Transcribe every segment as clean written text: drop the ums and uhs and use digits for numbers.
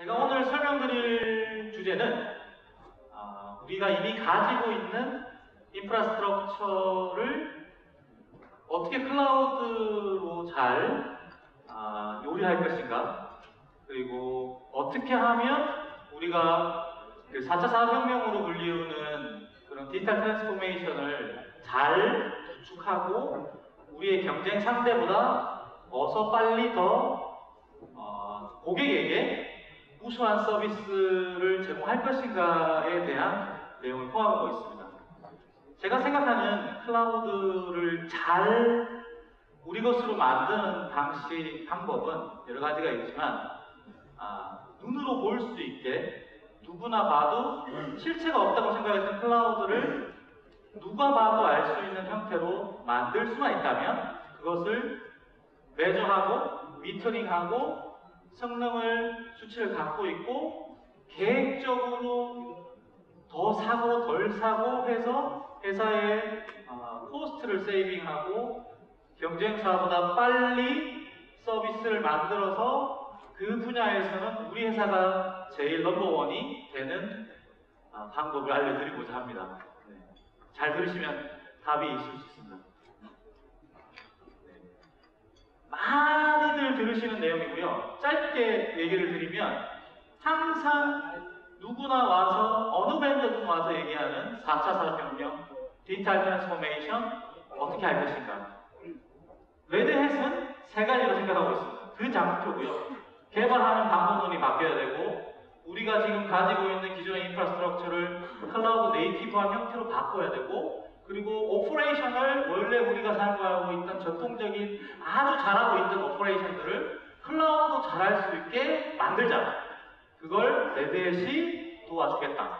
제가 오늘 설명드릴 주제는 우리가 이미 가지고 있는 인프라스트럭처를 어떻게 클라우드로 잘 요리할 것인가, 그리고 어떻게 하면 우리가 그 4차 산업혁명으로 불리우는 그런 디지털 트랜스포메이션을 잘 구축하고 우리의 경쟁 상대보다 어서 빨리 더 고객에게 우수한 서비스를 제공할 것인가에 대한 내용을 포함하고 있습니다. 제가 생각하는 클라우드를 잘 우리 것으로 만드는 방법은 여러 가지가 있지만 눈으로 볼 수 있게 누구나 봐도 실체가 없다고 생각했던 클라우드를 누가 봐도 알 수 있는 형태로 만들 수만 있다면 그것을 매저하고 미터링하고 성능을 수치를 갖고 있고 계획적으로 더 사고 덜 사고 해서 회사의 코스트를 세이빙하고 경쟁사보다 빨리 서비스를 만들어서 그 분야에서는 우리 회사가 제일 넘버원이 되는 방법을 알려드리고자 합니다. 네. 잘 들으시면 답이 있을 수 있습니다. 많이들 들으시는 내용이고요. 짧게 얘기를 드리면 항상 누구나 와서 어느 밴드든 와서 얘기하는 4차 산업혁명, 디지털 트랜스포메이션 어떻게 할 것인가. 레드햇은 세 가지로 생각하고 있습니다. 그 장표고요. 개발하는 방법론이 바뀌어야 되고 우리가 지금 가지고 있는 기존의 인프라스트럭처를 클라우드 네이티브한 형태로 바꿔야 되고 그리고 오퍼레이션을 원래 우리가 사용하고 있던 전통적인 아주 잘하고 있던 오퍼레이션들을 클라우드 잘할 수 있게 만들자. 그걸 레드햇이 도와주겠다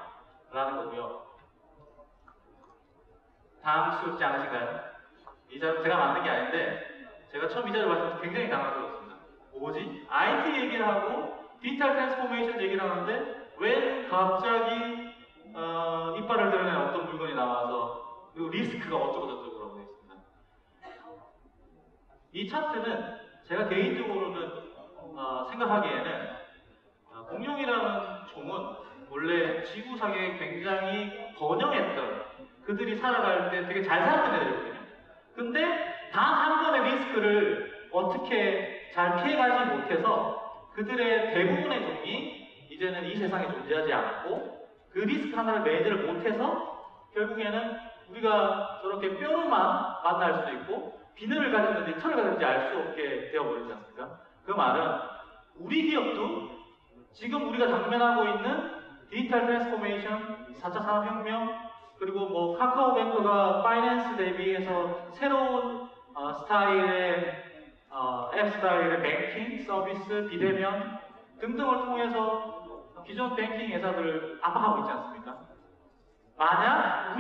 라는 거고요. 당황스럽지 않으신가요? 이 자료 제가 만든 게 아닌데 제가 처음 이 자료 봤을 때 굉장히 당황스러웠습니다. 뭐지? IT 얘기를 하고 디지털 트랜스포메이션 얘기를 하는데 왜 갑자기 이빨을 드러낸 어떤 물건이 나와서 그리고 리스크가 어쩌고저쩌고 라고 되어 있습니다. 이 차트는 제가 개인적으로는 생각하기에는 공룡이라는 종은 원래 지구상에 굉장히 번영했던 그들이 살아갈 때 되게 잘 살았던 애들이거든요. 근데 단 한 번의 리스크를 어떻게 잘 피해가지 못해서 그들의 대부분의 종이 이제는 이 세상에 존재하지 않고 그 리스크 하나를 매니지를 못해서 결국에는 우리가 저렇게 뼈로만 만날 수도 있고 비늘을 가졌는지 털을 가졌는지 알 수 없게 되어버리지 않습니까? 그 말은 우리 기업도 지금 우리가 당면하고 있는 디지털 트랜스포메이션, 4차 산업혁명, 그리고 뭐 카카오뱅크가 파이낸스 대비해서 새로운 스타일의 앱 스타일의 뱅킹 서비스, 비대면 등등을 통해서 기존 뱅킹 회사들을 압박하고 있지 않습니까? 만약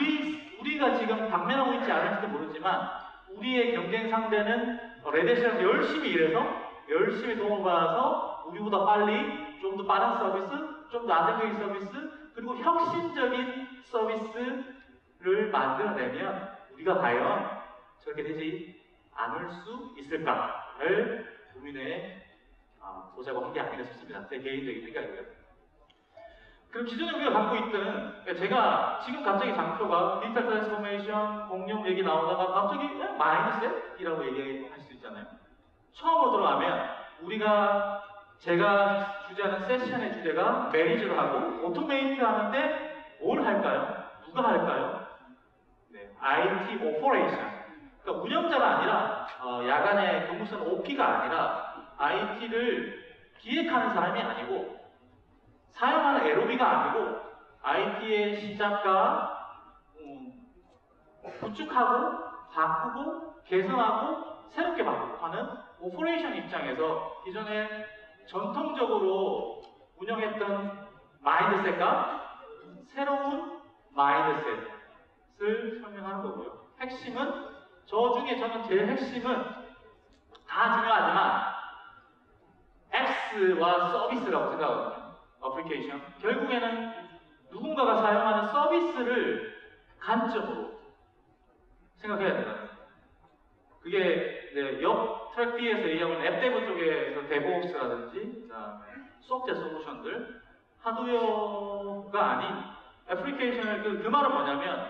우리가 지금 당면하고 있지 않을지도 모르지만 우리의 경쟁 상대는 레드햇이랑 열심히 일해서 열심히 도움을 받아서 우리보다 빨리 좀 더 빠른 서비스, 좀 더 안정적인 서비스, 그리고 혁신적인 서비스를 만들어내면 우리가 과연 저렇게 되지 않을 수 있을까를 고민해 보자고 한 게 아닌가 싶습니다. 제 개인적인 생각이고요. 그럼 기존에 우리가 갖고 있던, 제가 지금 갑자기 장표가 디지털 트랜스포메이션, 공룡 얘기 나오다가 갑자기 마이너스이라고 얘기할 수 있잖아요. 처음으로 들어가면 제가 주재하는 세션의 주제가 매니저를 하고 오토메이트 하는데 뭘 할까요? 누가 할까요? 네, IT 오퍼레이션. 그러니까 운영자가 아니라 야간에 근무 쓰는 OP가 아니라 IT를 기획하는 사람이 아니고 사용하는 LOB가 아니고 IT의 시작과 구축하고 바꾸고 개선하고 새롭게 바꾸고 하는 오퍼레이션 입장에서 기존에 전통적으로 운영했던 마인드셋과 새로운 마인드셋을 설명하는 거고요. 핵심은 저는 제일 핵심은 다 중요하지만 앱스와 서비스라고 생각하거든요. 어플리케이션. 결국에는 누군가가 사용하는 서비스를 관점으로 생각해야 된다. 그게 트랙 B에서 얘기하면 앱 데브 쪽에서 데브옵스라든지 소프트웨어 솔루션들, 하드웨어가 아닌 애플리케이션을 그 말은 뭐냐면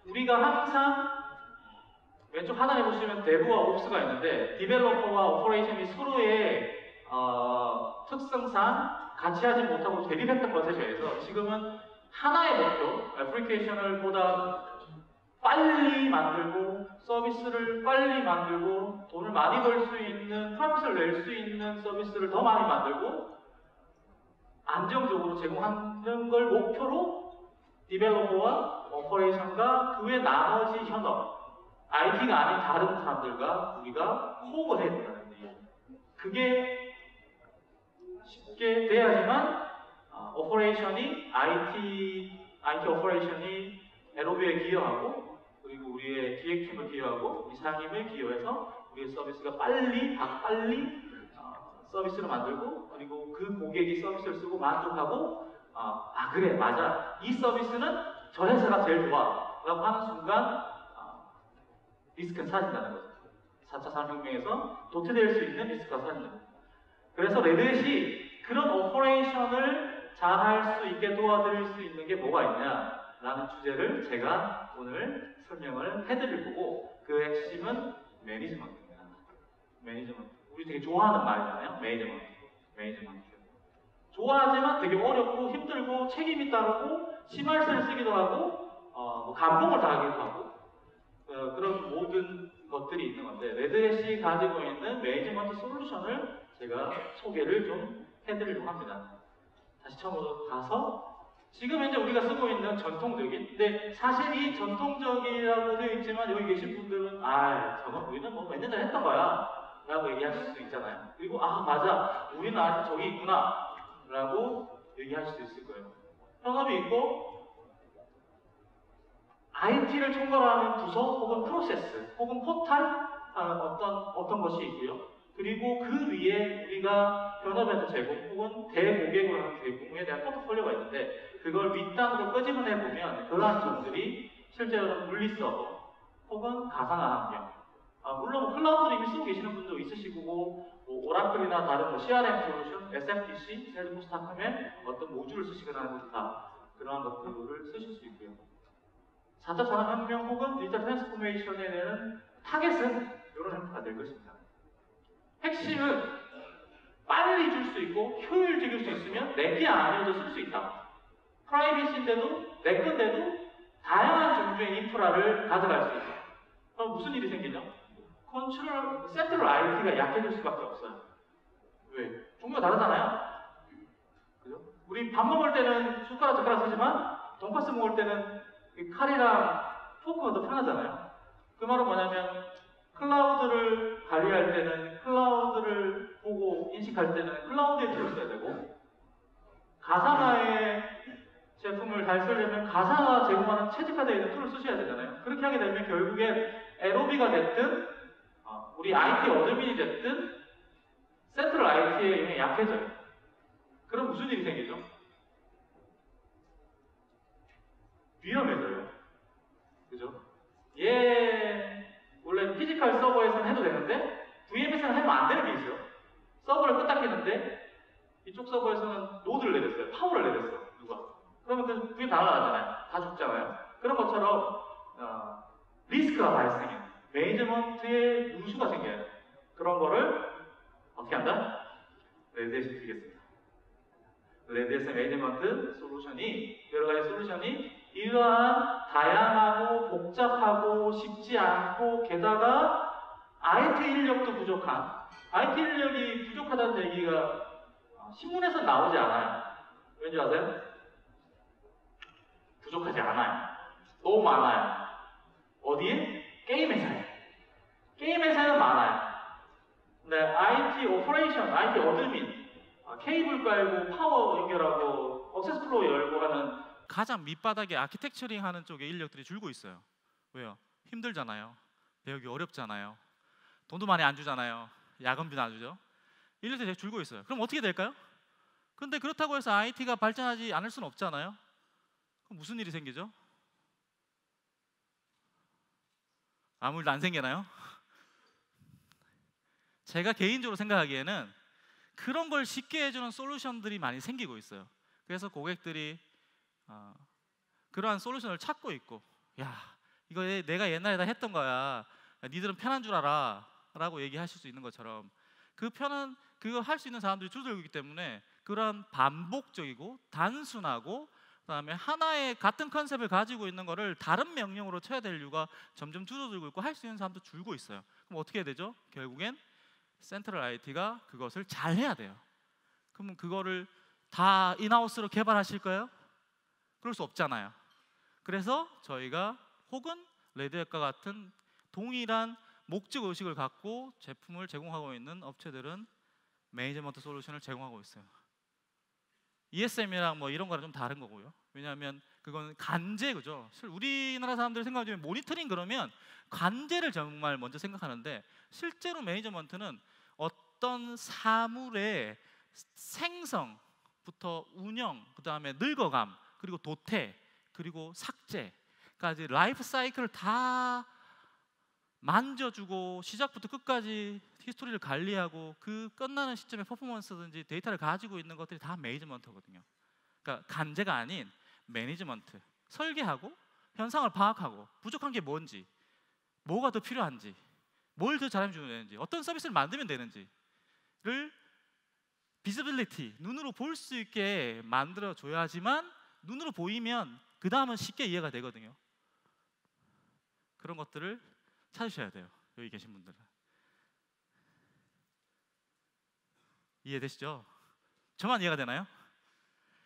우리가 항상 왼쪽 하단에 보시면 데브와 옵스가 있는데 디벨로퍼와 오퍼레이션이 서로의 특성상 같이 하지 못하고 대립했던 것에 대해서 지금은 하나의 목표, 애플리케이션을 보다 빨리 만들고 서비스를 빨리 만들고 돈을 많이 벌 수 있는, 프로핏을 낼 수 있는 서비스를 더 많이 만들고 안정적으로 제공하는 걸 목표로 디벨로퍼와 오퍼레이션과 그 외 나머지 현업, IT가 아닌 다른 사람들과 우리가 호흡을 해야 된다는 얘기예요. 그게 쉽게 돼야지만 오퍼레이션이 IT 오퍼레이션이 에로비에 기여하고 그리고 우리의 기획팀을 기여하고 우리 상임을 기여해서 우리의 서비스가 빨리 서비스를 만들고 그리고 그 고객이 서비스를 쓰고 만족하고 그래 맞아 이 서비스는 저 회사가 제일 좋아 라고 하는 순간 리스크는 사라진다는 거죠. 4차 산업혁명에서 도태될 수 있는 리스크가 사라진다는 거죠. 그래서 레드햇이 그런 오퍼레이션을 잘 할 수 있게 도와드릴 수 있는 게 뭐가 있냐 라는 주제를 제가 오늘 설명을 해드릴 거고 그 핵심은 매니지먼트입니다. 매니지먼트. 우리 되게 좋아하는 말이잖아요. 매니지먼트. 좋아하지만 되게 어렵고 힘들고 책임이 따르고 심할서를 쓰기도 하고 뭐 감동을 당하기도 하고 그런 모든 것들이 있는 건데 레드햇이 가지고 있는 매니지먼트 솔루션을 제가 소개를 좀 해드리려고 합니다. 다시 처음으로 가서 지금 현재 우리가 쓰고 있는 전통적인 근데 사실 이 전통적이라고 되어 있지만 여기 계신 분들은 저건 우리는 뭐 몇 년 전에 했던 거야 라고 얘기하실 수 있잖아요. 그리고 맞아 우리는 아직 저기 있구나 라고 얘기하실 수 있을 거예요. 현업이 있고 IT를 총괄하는 부서 혹은 프로세스 혹은 포탈 어떤 것이 있고요. 그리고 그 위에 우리가 현업에서 제공 혹은 대고객으로 하는 제공에 대한 포트폴리오가 있는데 그걸 윗단으로 끄집어내 보면 그러한 점들이 실제로는 물리서버 혹은 가상화 환경 물론 클라우드를 이미 쓰고 계시는 분도 있으시고 뭐 오라클이나 다른 뭐 CRM 솔루션, SFDC, 셀즈포스 닷컴에 어떤 모듈을 쓰시거나 하는 것도 다 그러한 것들을 쓰실 수 있고요. 4차 산업혁명 혹은 디지털 트랜스포메이션에 대한 타겟은 이런 형태가 될 것입니다. 핵심은 빨리 줄 수 있고 효율적일 수 있으면 내게 아니어도 쓸 수 있다. 프라이빗인데도 내 건데도 다양한 종류의 인프라를 가져갈 수 있다. 그럼 무슨 일이 생기죠? 센트럴 IT가 약해질 수밖에 없어요. 왜? 종류가 다르잖아요. 그죠? 우리 밥 먹을 때는 숟가락 젓가락 쓰지만 돈가스 먹을 때는 칼이랑 포크가 더 편하잖아요. 그 말은 뭐냐면 클라우드를 관리할 때는 클라우드를 보고 인식할 때는 클라우드에 툴을 써야 되고 가상화의 제품을 잘 쓰려면 가상화 제공하는 최적화되어 있는 툴을 쓰셔야 되잖아요. 그렇게 하게 되면 결국엔 에로비가 됐든 우리 IT 어드민이 됐든 센트럴 IT의 영향이 약해져요. 그럼 무슨 일이 생기죠? 위험해져요. 그죠? 원래 피지컬 서버에서는 해도 되는데 VM에서는 하면 안 되는 게 있어요. 서버를 끄덕이는데 이쪽 서버에서는 로드를 내렸어요. 파워를 내렸어. 누가. 그러면 그 VM 다 날아가잖아요. 다 죽잖아요. 그런 것처럼 리스크가 발생해요. 매니지먼트에 누수가 생겨요. 그런 거를 어떻게 한다? 레드햇이 드리겠습니다. 레드햇의 매니지먼트 솔루션이 여러 가지 솔루션이 이러한 다양하고 복잡하고 쉽지 않고 게다가 IT 인력도 부족한 IT 인력이 부족하다는 얘기가 신문에서 나오지 않아요. 왠지 아세요? 부족하지 않아요. 너무 많아요. 어디에? 게임 회사에. 게임 회사는 많아요. 근데 IT 오퍼레이션, IT 어드민, 케이블 깔고 파워 연결하고 억세스 플로우 열고 하는 가장 밑바닥에 아키텍처링 하는 쪽에 인력들이 줄고 있어요. 왜요? 힘들잖아요. 배우기 어렵잖아요. 돈도 많이 안 주잖아요. 야근비도 안 주죠. 인력들이 되게 줄고 있어요. 그럼 어떻게 될까요? 근데 그렇다고 해서 IT가 발전하지 않을 수는 없잖아요. 그럼 무슨 일이 생기죠? 아무 일도 안 생기나요? 제가 개인적으로 생각하기에는 그런 걸 쉽게 해주는 솔루션들이 많이 생기고 있어요. 그래서 고객들이 그러한 솔루션을 찾고 있고, 야, 이거 내가 옛날에 다 했던 거야, 야, 니들은 편한 줄 알아 라고 얘기하실 수 있는 것처럼, 그거 할 수 있는 사람들이 줄어들고 있기 때문에 그런 반복적이고 단순하고 그다음에 하나의 같은 컨셉을 가지고 있는 거를 다른 명령으로 쳐야 될 이유가 점점 줄어들고 있고, 할 수 있는 사람도 줄고 있어요. 그럼 어떻게 해야 되죠? 결국엔 센트럴 IT가 그것을 잘 해야 돼요. 그러면 그거를 다 인하우스로 개발하실 거예요? 그럴 수 없잖아요. 그래서 저희가 혹은 레드햇과 같은 동일한 목적 의식을 갖고 제품을 제공하고 있는 업체들은 매니지먼트 솔루션을 제공하고 있어요. ESM이랑 뭐 이런 거랑 좀 다른 거고요. 왜냐하면 그건 관제, 그죠? 우리나라 사람들 생각하면 모니터링 그러면 관제를 정말 먼저 생각하는데, 실제로 매니지먼트는 어떤 사물의 생성부터 운영, 그 다음에 늙어감, 그리고 도태, 그리고 삭제까지 라이프 사이클을 다 만져주고 시작부터 끝까지 히스토리를 관리하고 그 끝나는 시점에 퍼포먼스든지 데이터를 가지고 있는 것들이 다 매니지먼트거든요. 그러니까 간제가 아닌 매니지먼트, 설계하고 현상을 파악하고 부족한 게 뭔지, 뭐가 더 필요한지, 뭘 더 잘해주면 되는지, 어떤 서비스를 만들면 되는지를 비지빌리티, 눈으로 볼 수 있게 만들어줘야지만, 눈으로 보이면 그 다음은 쉽게 이해가 되거든요. 그런 것들을 찾으셔야 돼요. 여기 계신 분들은. 이해되시죠? 저만 이해가 되나요?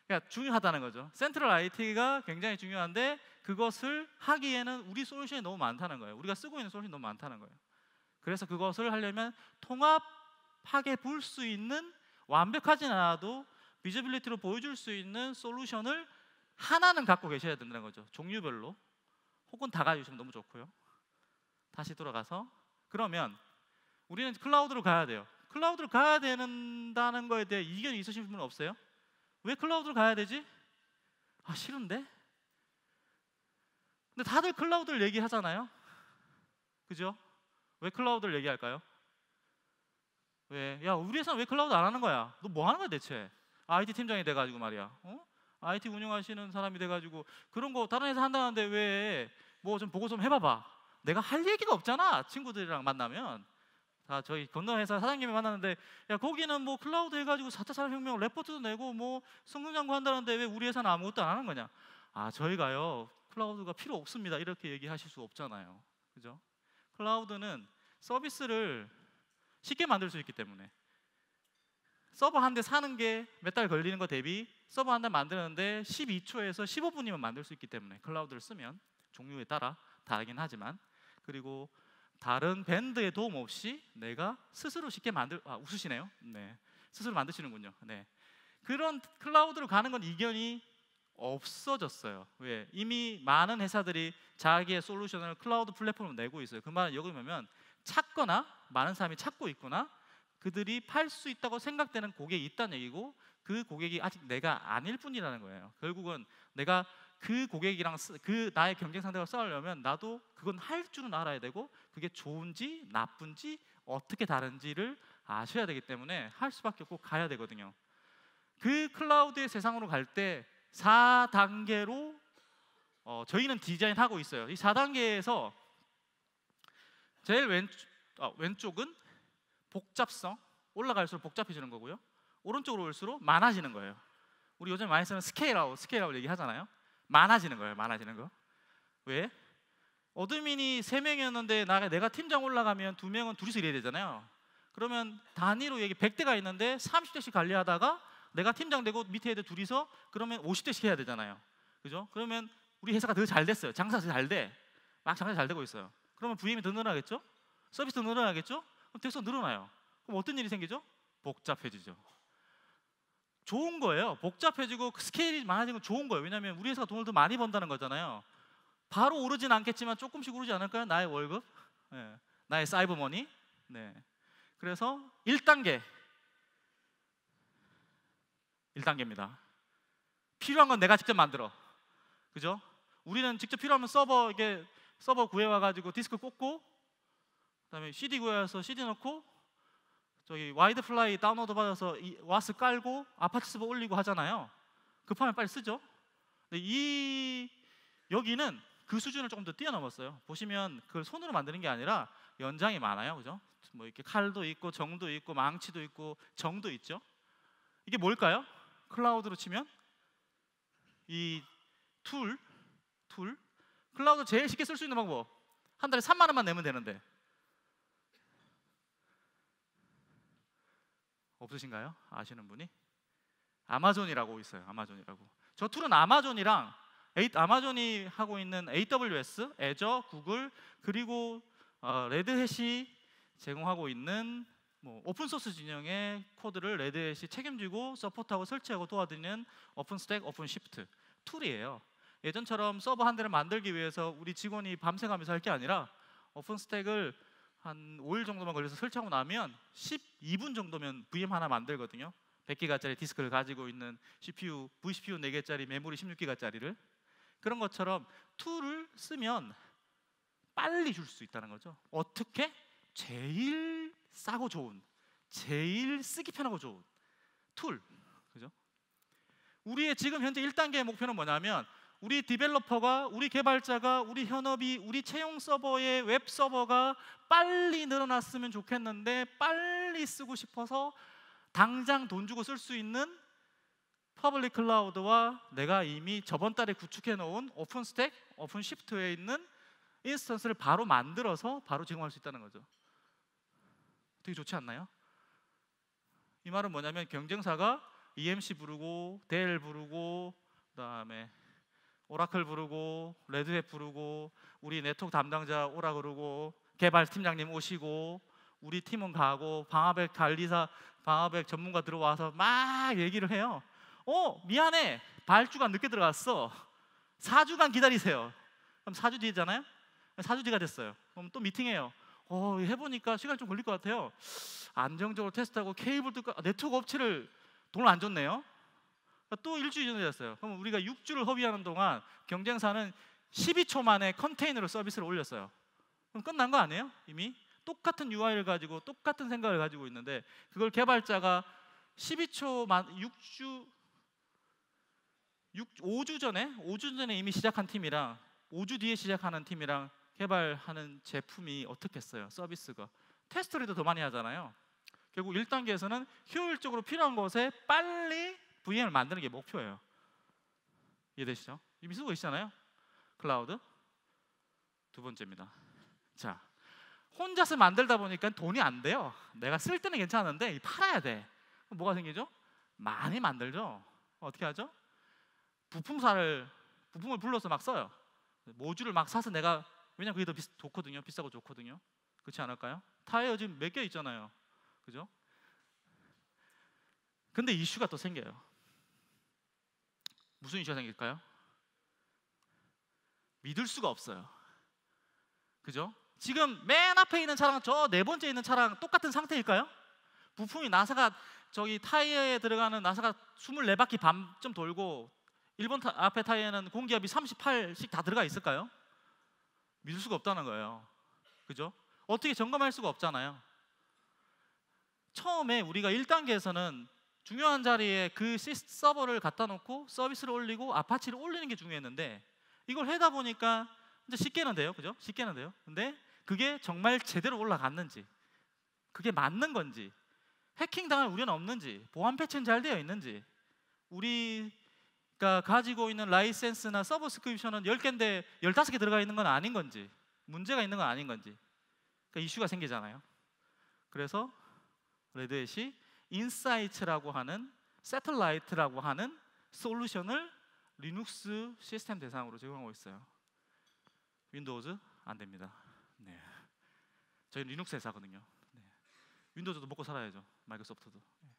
그러니까 중요하다는 거죠. 센트럴 IT가 굉장히 중요한데 그것을 하기에는 우리 솔루션이 너무 많다는 거예요. 우리가 쓰고 있는 솔루션이 너무 많다는 거예요. 그래서 그것을 하려면 통합하게 볼 수 있는, 완벽하진 않아도 비지빌리티로 보여줄 수 있는 솔루션을 하나는 갖고 계셔야 된다는 거죠. 종류별로. 혹은 다 가지고 있으면 너무 좋고요. 다시 돌아가서, 그러면 우리는 클라우드로 가야 돼요. 클라우드로 가야 된다는 거에 대해 이견이 있으신 분은 없어요? 왜 클라우드로 가야 되지? 아, 싫은데? 근데 다들 클라우드를 얘기하잖아요. 그죠? 왜 클라우드를 얘기할까요? 왜? 야, 우리 회사는 왜 클라우드 안 하는 거야? 너 뭐 하는 거야 대체? IT 팀장이 돼가지고 말이야. IT 운영하시는 사람이 돼가지고 그런 거 다른 회사 한다는데 왜 뭐 좀 보고 좀 해봐봐. 내가 할 얘기가 없잖아. 친구들이랑 만나면 다 저희 건너 회사 사장님이 만났는데, 야, 거기는 뭐 클라우드 해가지고 4차 산업혁명 레포트도 내고 뭐 성능장구 한다는데 왜 우리 회사는 아무것도 안 하는 거냐? 아, 저희가요 클라우드가 필요 없습니다. 이렇게 얘기하실 수 없잖아요. 그죠? 클라우드는 서비스를 쉽게 만들 수 있기 때문에, 서버 한 대 사는 게 몇 달 걸리는 거 대비 서버 한 대 만드는데 12초에서 15분이면 만들 수 있기 때문에, 클라우드를 쓰면 종류에 따라 다르긴 하지만, 그리고 다른 밴드의 도움 없이 내가 스스로 쉽게 웃으시네요. 네, 스스로 만드시는군요. 네, 그런 클라우드로 가는 건 이견이 없어졌어요. 왜? 이미 많은 회사들이 자기의 솔루션을 클라우드 플랫폼으로 내고 있어요. 그 말은 여기 보면 찾거나 많은 사람이 찾고 있거나 그들이 팔 수 있다고 생각되는 고객이 있다는 얘기고, 그 고객이 아직 내가 아닐 뿐이라는 거예요. 결국은 내가 그 고객이랑 그 나의 경쟁 상대와 싸우려면 나도 그건 할 줄은 알아야 되고, 그게 좋은지 나쁜지 어떻게 다른지를 아셔야 되기 때문에 할 수밖에 없고 가야 되거든요. 그 클라우드의 세상으로 갈 때 4단계로 저희는 디자인하고 있어요. 이 4단계에서 제일 왼쪽은 복잡성, 올라갈수록 복잡해지는 거고요. 오른쪽으로 올수록 많아지는 거예요. 우리 요즘 많이 쓰는 스케일아웃 얘기하잖아요. 많아지는 거예요. 많아지는 거. 왜? 어드민이 3명이었는데 내가 팀장 올라가면 2명은 둘이서 일해야 되잖아요. 그러면 단위로 얘기 100대가 있는데 30대씩 관리하다가 내가 팀장 되고 밑에 애들 둘이서 그러면 50대씩 해야 되잖아요. 그죠? 그러면 우리 회사가 더 잘 됐어요. 장사가 더 잘 돼. 막 장사 잘 되고 있어요. 그러면 VM이 더 늘어나겠죠? 서비스도 늘어나겠죠? 그럼 대수 늘어나요. 그럼 어떤 일이 생기죠? 복잡해지죠. 좋은 거예요. 복잡해지고 스케일이 많아지는 건 좋은 거예요. 왜냐하면 우리 회사가 돈을 더 많이 번다는 거잖아요. 바로 오르진 않겠지만 조금씩 오르지 않을까요? 나의 월급, 네. 나의 사이버머니. 네. 그래서 1단계입니다. 필요한 건 내가 직접 만들어. 그죠? 우리는 직접 필요하면 서버 구해와가지고 디스크 꽂고, 그다음에 CD 구해와서 CD 넣고, 저기 와이드플라이 다운로드 받아서 와스 깔고 아파치 서버 올리고 하잖아요. 급하면 빨리 쓰죠. 근데 여기는 그 수준을 조금 더 뛰어넘었어요. 보시면 그걸 손으로 만드는 게 아니라 연장이 많아요, 그죠? 뭐 이렇게 칼도 있고 정도 있고 망치도 있고 정도 있죠. 이게 뭘까요? 클라우드로 치면 이 툴 클라우드 제일 쉽게 쓸 수 있는 방법, 한 달에 3만 원만 내면 되는데 없으신가요? 아시는 분이? 아마존이라고 있어요. 아마존이라고. 저 툴은 아마존이 하고 있는 AWS, 애저, 구글, 그리고 레드햇이 제공하고 있는 뭐 오픈소스 진영의 코드를 레드햇이 책임지고 서포트하고 설치하고 도와드리는 오픈스택, 오픈시프트 툴이에요. 예전처럼 서버 한 대를 만들기 위해서 우리 직원이 밤새가면서 할 게 아니라 오픈스택을 한 5일 정도만 걸려서 설치하고 나면 12분 정도면 VM 하나 만들거든요. 100기가짜리 디스크를 가지고 있는 CPU, vCPU 4개짜리 메모리 16기가짜리를. 그런 것처럼 툴을 쓰면 빨리 줄 수 있다는 거죠. 어떻게? 제일 싸고 좋은, 제일 쓰기 편하고 좋은 툴, 그죠? 우리의 지금 현재 1단계의 목표는 뭐냐면 우리 디벨로퍼가, 우리 개발자가, 우리 현업이, 우리 채용 서버의 웹 서버가 빨리 늘어났으면 좋겠는데 빨리 쓰고 싶어서 당장 돈 주고 쓸 수 있는 퍼블릭 클라우드와 내가 이미 저번 달에 구축해 놓은 오픈스택, 오픈시프트에 있는 인스턴스를 바로 만들어서 바로 제공할 수 있다는 거죠. 되게 좋지 않나요? 이 말은 뭐냐면 경쟁사가 EMC 부르고 델 부르고 그다음에 오라클 부르고 레드햇 부르고 우리 네트워크 담당자 오라 그러고 개발팀장님 오시고 우리 팀원 가고 방화백 관리사, 방화백 전문가 들어와서 막 얘기를 해요. 미안해, 발주가 늦게 들어갔어. 4주간 기다리세요. 그럼 4주 뒤잖아요. 4주 뒤가 됐어요. 그럼 또 미팅해요. 해보니까 시간 좀 걸릴 것 같아요. 안정적으로 테스트하고 케이블 뜯고 네트워크 업체를 돈을 안 줬네요. 또 일주일 전에 됐어요. 그럼 우리가 6주를 허비하는 동안 경쟁사는 12초 만에 컨테이너로 서비스를 올렸어요. 그럼 끝난 거 아니에요? 이미 똑같은 UI를 가지고 똑같은 생각을 가지고 있는데 그걸 개발자가 5주 전에 이미 시작한 팀이랑 5주 뒤에 시작하는 팀이랑 개발하는 제품이 어떻겠어요? 서비스가 테스트를 더 많이 하잖아요. 결국 1단계에서는 효율적으로 필요한 것에 빨리 VM을 만드는 게 목표예요. 이해되시죠? 이미 쓰고 계시잖아요. 클라우드. 두 번째입니다. 자, 혼자서 만들다 보니까 돈이 안 돼요. 내가 쓸 때는 괜찮은데 팔아야 돼. 그럼 뭐가 생기죠? 많이 만들죠. 어떻게 하죠? 부품을 불러서 막 써요. 모듈을 막 사서 내가, 왜냐면 그게 더 좋거든요. 비싸고 좋거든요. 그렇지 않을까요? 타이어 지금 몇 개 있잖아요. 그죠? 근데 이슈가 또 생겨요. 무슨 이슈가 생길까요? 믿을 수가 없어요. 그죠? 지금 맨 앞에 있는 차랑 저 네 번째 있는 차랑 똑같은 상태일까요? 부품이 나사가 저기 타이어에 들어가는 나사가 24바퀴 반쯤 돌고 1번 앞에 타이어에는 공기압이 38씩 다 들어가 있을까요? 믿을 수가 없다는 거예요. 그죠? 어떻게 점검할 수가 없잖아요. 처음에 우리가 1단계에서는 중요한 자리에 그 서버를 갖다 놓고 서비스를 올리고 아파치를 올리는 게 중요했는데 이걸 하다 보니까 이제 쉽게는 돼요. 그죠? 쉽게는 돼요. 근데 그게 정말 제대로 올라갔는지, 그게 맞는 건지, 해킹당할 우려는 없는지, 보안 패치는 잘 되어 있는지, 우리가 가지고 있는 라이센스나 서브스크립션은 10개인데 15개 들어가 있는 건 아닌 건지, 문제가 있는 건 아닌 건지, 그러니까 이슈가 생기잖아요. 그래서 레드햇이 인사이트라고 하는, 새틀라이트라고 하는 솔루션을 리눅스 시스템 대상으로 제공하고 있어요. 윈도우즈 안 됩니다. 네. 저희 리눅스 회사거든요. 네. 윈도우즈도 먹고 살아야죠. 마이크로소프트도. 네.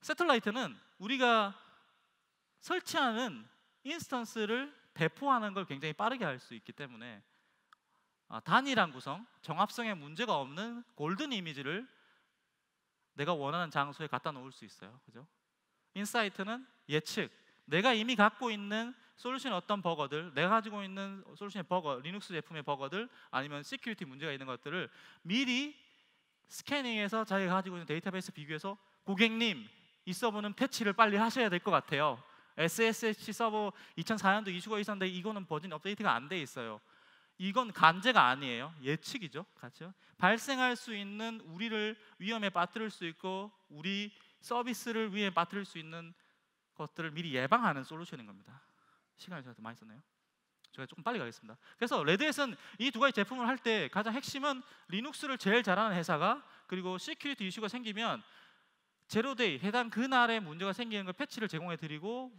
새틀라이트는 우리가 설치하는 인스턴스를 대포하는 걸 굉장히 빠르게 할 수 있기 때문에 단일한 구성, 정합성에 문제가 없는 골든 이미지를 내가 원하는 장소에 갖다 놓을 수 있어요. 그죠? 인사이트는 예측, 내가 이미 갖고 있는 솔루션의 어떤 버거들, 내가 가지고 있는 솔루션의 버거, 리눅스 제품의 버거들, 아니면 시큐리티 문제가 있는 것들을 미리 스캐닝해서 자기가 가지고 있는 데이터베이스 비교해서 고객님, 이 서버는 패치를 빨리 하셔야 될 것 같아요. SSH 서버 2004년도 이슈가 있었는데 이거는 버전 업데이트가 안 돼 있어요. 이건 간제가 아니에요. 예측이죠. 그렇죠? 발생할 수 있는 우리를 위험에 빠뜨릴 수 있고 우리 서비스를 위험에 빠뜨릴 수 있는 것들을 미리 예방하는 솔루션인 겁니다. 시간을 제가 더 많이 썼네요. 제가 조금 빨리 가겠습니다. 그래서 레드햇은 이 두 가지 제품을 할 때 가장 핵심은 리눅스를 제일 잘하는 회사가, 그리고 시큐리티 이슈가 생기면 제로데이 해당 그날에 문제가 생기는 걸 패치를 제공해 드리고,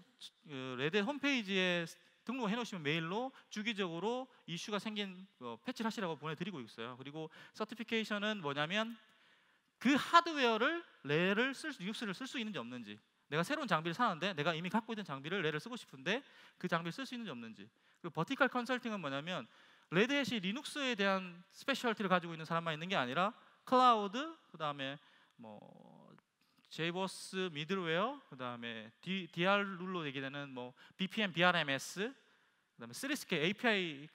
레드햇 홈페이지에 등록해 놓으시면 메일로 주기적으로 이슈가 생긴 패치를 하시라고 보내드리고 있어요. 그리고 서티피케이션은 뭐냐면 그 하드웨어를 리눅스를 쓸 수 있는지 없는지, 내가 새로운 장비를 사는데 내가 이미 갖고 있는 장비를 레를 쓰고 싶은데 그 장비를 쓸 수 있는지 없는지. 그리고 버티컬 컨설팅은 뭐냐면 레드햇이 리눅스에 대한 스페셜티를 가지고 있는 사람만 있는 게 아니라 클라우드, 그 다음에 뭐 제이버스 미들웨어, 그 다음에 DR룰로 얘기되는 뭐 BPM, BRMS, 그 다음에 3스케일 API,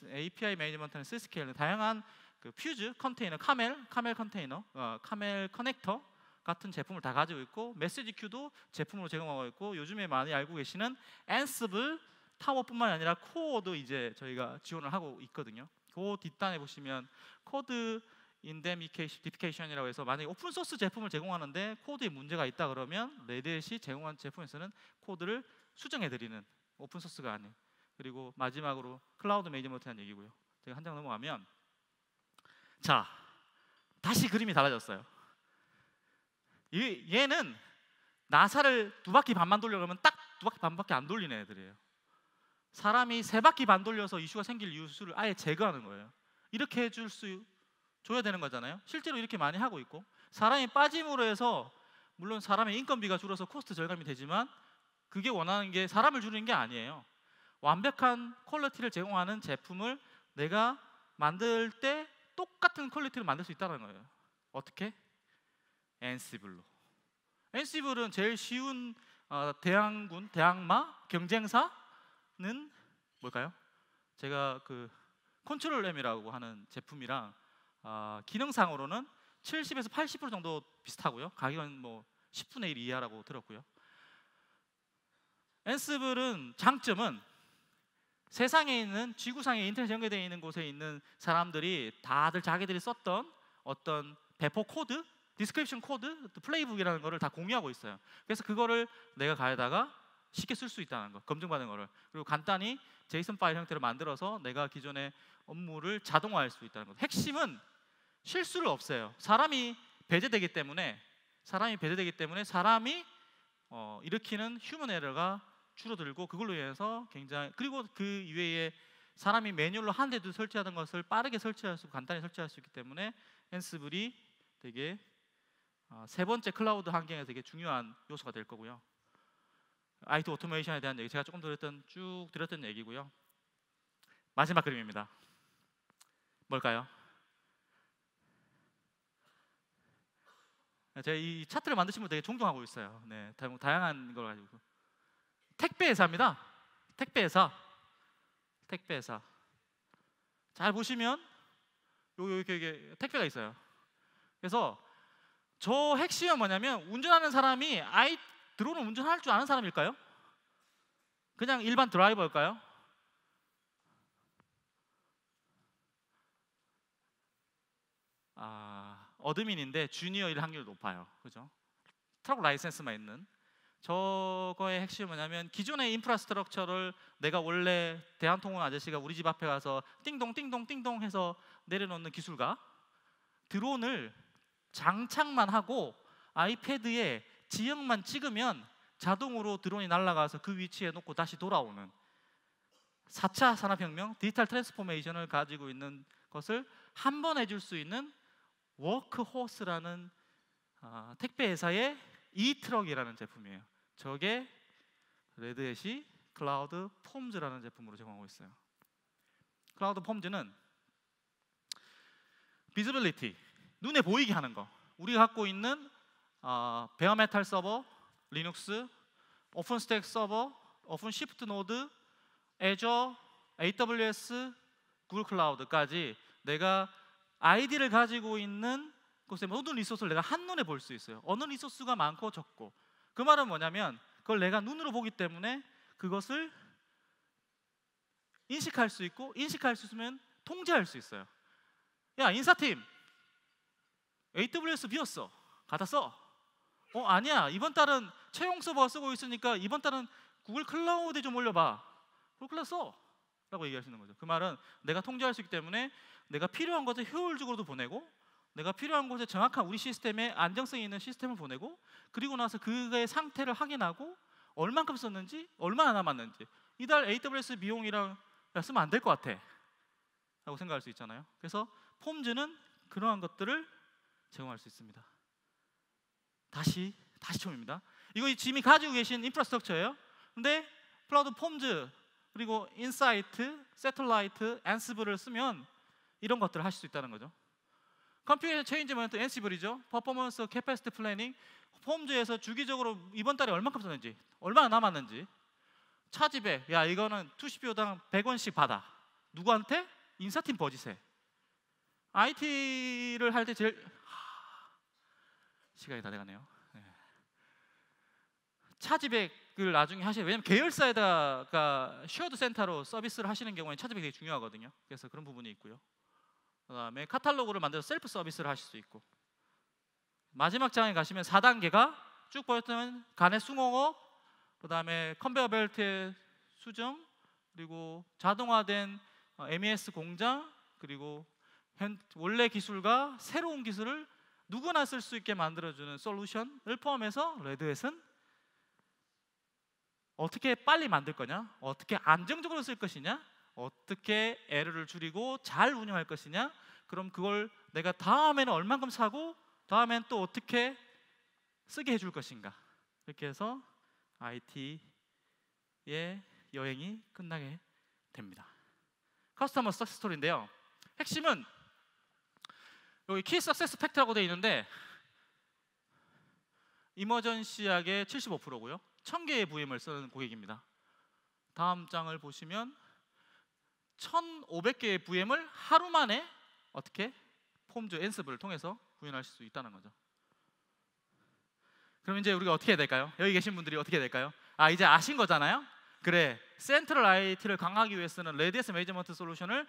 API 매니지먼트는 3스케일, 다양한 그 퓨즈 컨테이너, 카멜 컨테이너, 카멜 커넥터 같은 제품을 다 가지고 있고, 메시지 큐도 제품으로 제공하고 있고, 요즘에 많이 알고 계시는 앤스블 타워뿐만 아니라 코어도 이제 저희가 지원을 하고 있거든요. 그 뒷단에 보시면 코드 인데미피케이션이라고 해서 만약에 오픈 소스 제품을 제공하는데 코드에 문제가 있다 그러면 레드햇이 제공한 제품에서는 코드를 수정해 드리는, 오픈 소스가 아닌. 그리고 마지막으로 클라우드 매니지먼트라는 얘기고요. 제가 한 장 넘어가면, 자, 다시 그림이 달라졌어요. 얘는 나사를 2바퀴 반만 돌려면 딱 2바퀴 반밖에 안 돌리는 애들이에요. 사람이 3바퀴 반 돌려서 이슈가 생길 이유를 아예 제거하는 거예요. 이렇게 줘야 되는 거잖아요. 실제로 이렇게 많이 하고 있고, 사람이 빠짐으로 해서 물론 사람의 인건비가 줄어서 코스트 절감이 되지만 그게 원하는 게 사람을 줄이는 게 아니에요. 완벽한 퀄리티를 제공하는 제품을 내가 만들 때 똑같은 퀄리티를 만들 수 있다는 거예요. 어떻게? 앤시블로. 앤시블은 제일 쉬운 대항군, 대항마, 경쟁사는 뭘까요? 제가 그 컨트롤 M이라고 하는 제품이랑 기능상으로는 70에서 80% 정도 비슷하고요. 가격은 뭐 10분의 1 이하라고 들었고요. 앤시블은 장점은 세상에 있는, 지구상에 인터넷 연결되어 있는 곳에 있는 사람들이 다들 자기들이 썼던 어떤 배포 코드, 디스크립션 코드, 플레이북이라는 거를 다 공유하고 있어요. 그래서 그거를 내가 가에다가 쉽게 쓸 수 있다는 거, 검증받은 거를. 그리고 간단히 제이슨 파일 형태로 만들어서 내가 기존의 업무를 자동화할 수 있다는 거. 핵심은 실수를 없애요. 사람이 배제되기 때문에 사람이 일으키는 휴먼 에러가 줄어들고, 그걸로 인해서 굉장히, 그리고 그 이외에 사람이 매뉴얼로 한 대도 설치하던 것을 빠르게 설치할 수 있고 간단히 설치할 수 있기 때문에 앤시블이 되게 세 번째 클라우드 환경에서 되게 중요한 요소가 될 거고요. IT 오토메이션에 대한 얘기, 제가 조금 쭉 드렸던 얘기고요. 마지막 그림입니다. 뭘까요? 제가 이 차트를 만드신 분 되게 존경하고 있어요. 네, 다양한 걸 가지고. 택배 회사입니다. 택배 회사. 잘 보시면 이렇게 택배가 있어요. 그래서 저 핵심은 뭐냐면, 운전하는 사람이 드론을 운전할 줄 아는 사람일까요? 그냥 일반 드라이버일까요? 어드민인데 주니어일 확률이 높아요. 그죠? 트럭 라이센스만 있는. 저거의 핵심은 뭐냐면, 기존의 인프라스트럭처를 내가 원래 대한통운 아저씨가 우리 집 앞에 가서 띵동 띵동 띵동 해서 내려놓는 기술과 드론을 장착만 하고 아이패드에 지형만 찍으면 자동으로 드론이 날아가서 그 위치에 놓고 다시 돌아오는 4차 산업혁명, 디지털 트랜스포메이션을 가지고 있는 것을 한 번 해줄 수 있는 워크호스라는 택배 회사의 이트럭이라는 제품이에요. 저게 레드햇이 클라우드 폼즈라는 제품으로 제공하고 있어요. 클라우드 폼즈는 비즈빌리티, 눈에 보이게 하는 거. 우리가 갖고 있는 베어메탈 서버, 리눅스, 오픈스택 서버, 오픈시프트 노드, 애저, AWS, 구글 클라우드까지 내가 아이디를 가지고 있는 그것의 모든 리소스를 내가 한눈에 볼 수 있어요. 어느 리소스가 많고 적고. 그 말은 뭐냐면 그걸 내가 눈으로 보기 때문에 그것을 인식할 수 있고, 인식할 수 있으면 통제할 수 있어요. 야, 인사팀 AWS 비웠어. 갖다 써. 아니야, 이번 달은 채용 서버 쓰고 있으니까 이번 달은 구글 클라우드에 좀 올려봐. 구글 클라우드 써 라고 얘기하시는 거죠. 그 말은 내가 통제할 수 있기 때문에 내가 필요한 것을 효율적으로도 보내고, 내가 필요한 곳에 정확한 우리 시스템에 안정성이 있는 시스템을 보내고, 그리고 나서 그의 상태를 확인하고 얼만큼 썼는지, 얼마나 남았는지. 이달 AWS 비용이랑 쓰면 안 될 것 같아 라고 생각할 수 있잖아요. 그래서 폼즈는 그러한 것들을 제공할 수 있습니다. 다시 처음입니다. 이거 지금 가지고 계신 인프라스트럭처예요. 근데 클라우드 폼즈, 그리고 인사이트, 세틀라이트, 앤시블을 쓰면 이런 것들을 하실 수 있다는 거죠. 컴퓨테이션 체인지먼트, 앤시블이죠. 퍼포먼스, 캐패시티 플래닝, 폼즈에서 주기적으로 이번 달에 얼마큼 썼는지, 얼마나 남았는지. 차지백, 야 이거는 투시비호당 100원씩 받아. 누구한테? 인사팀 버짓에. IT를 할 때 제일 시간이 다 돼가네요. 차지백을 나중에 하셔야, 왜냐면 계열사에다가 쉐어드 센터로 서비스를 하시는 경우에 차지백이 되게 중요하거든요. 그래서 그런 부분이 있고요. 그다음에 카탈로그를 만들어서 셀프 서비스를 하실 수 있고, 마지막 장에 가시면 4단계가 쭉 보였던 간의 숭어업, 그다음에 컨베어 벨트의 수정, 그리고 자동화된 MES 공장, 그리고 원래 기술과 새로운 기술을 누구나 쓸 수 있게 만들어주는 솔루션을 포함해서 레드햇은 어떻게 빨리 만들 거냐, 어떻게 안정적으로 쓸 것이냐, 어떻게 에러를 줄이고 잘 운영할 것이냐, 그럼 그걸 내가 다음에는 얼만큼 사고 다음엔 또 어떻게 쓰게 해줄 것인가. 이렇게 해서 IT의 여행이 끝나게 됩니다. 커스터머 석세스 스토리인데요, 핵심은 여기 키 석세스 팩트라고 되어 있는데 이머전시하게 75%고요 1000개의 VM을 쓰는 고객입니다. 다음 장을 보시면 1500개의 VM을 하루 만에 어떻게 폼즈 앤시블을 통해서 구현하실 수 있다는 거죠. 그럼 이제 우리가 어떻게 해야 될까요? 여기 계신 분들이 어떻게 해야 될까요? 이제 아신 거잖아요. 그래, 센트럴 IT를 강화하기 위해서는 레드햇 매니지먼트 솔루션을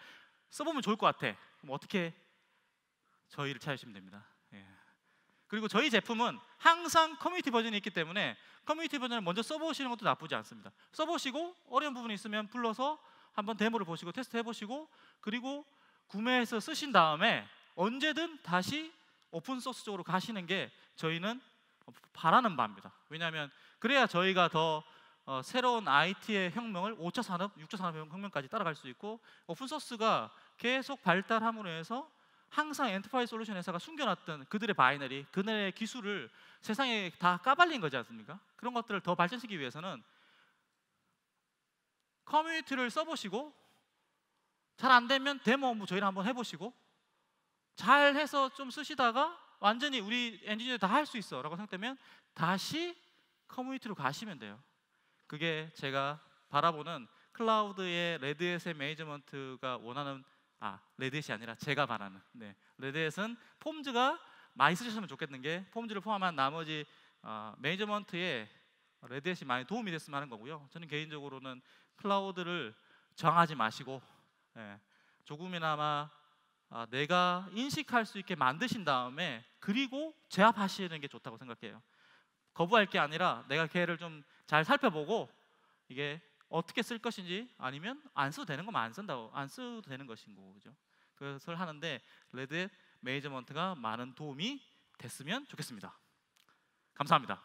써보면 좋을 것 같아. 그럼 어떻게? 저희를 찾으시면 됩니다. 그리고 저희 제품은 항상 커뮤니티 버전이 있기 때문에 커뮤니티 버전을 먼저 써보시는 것도 나쁘지 않습니다. 써보시고 어려운 부분이 있으면 불러서 한번 데모를 보시고 테스트 해보시고, 그리고 구매해서 쓰신 다음에 언제든 다시 오픈소스 쪽으로 가시는 게 저희는 바라는 바입니다. 왜냐하면 그래야 저희가 더 새로운 IT의 혁명을 5차 산업, 6차 산업 혁명까지 따라갈 수 있고, 오픈소스가 계속 발달함으로 해서 항상 엔터프라이즈 솔루션 회사가 숨겨놨던 그들의 바이너리, 그들의 기술을 세상에 다 까발린 거지 않습니까? 그런 것들을 더 발전시키기 위해서는 커뮤니티를 써보시고, 잘 안 되면 데모 저희랑 한번 해보시고, 잘 해서 좀 쓰시다가 완전히 우리 엔지니어 다 할 수 있어 라고 생각되면 다시 커뮤니티로 가시면 돼요. 그게 제가 바라보는 클라우드의 레드햇의 매니지먼트가 원하는, 레드햇이 아니라 제가 바라는, 레드햇은 폼즈가 많이 쓰셨으면 좋겠는 게, 폼즈를 포함한 나머지 매니지먼트에 레드햇이 많이 도움이 됐으면 하는 거고요. 저는 개인적으로는 클라우드를 정하지 마시고 조금이나마 내가 인식할 수 있게 만드신 다음에 그리고 제압하시는 게 좋다고 생각해요. 거부할 게 아니라 내가 걔를 좀 잘 살펴보고 이게 어떻게 쓸 것인지, 아니면 안 써도 되는 거면 안 써도 되는 것인 거고, 그죠? 그것을 하는데 레드햇 매니지먼트가 많은 도움이 됐으면 좋겠습니다. 감사합니다.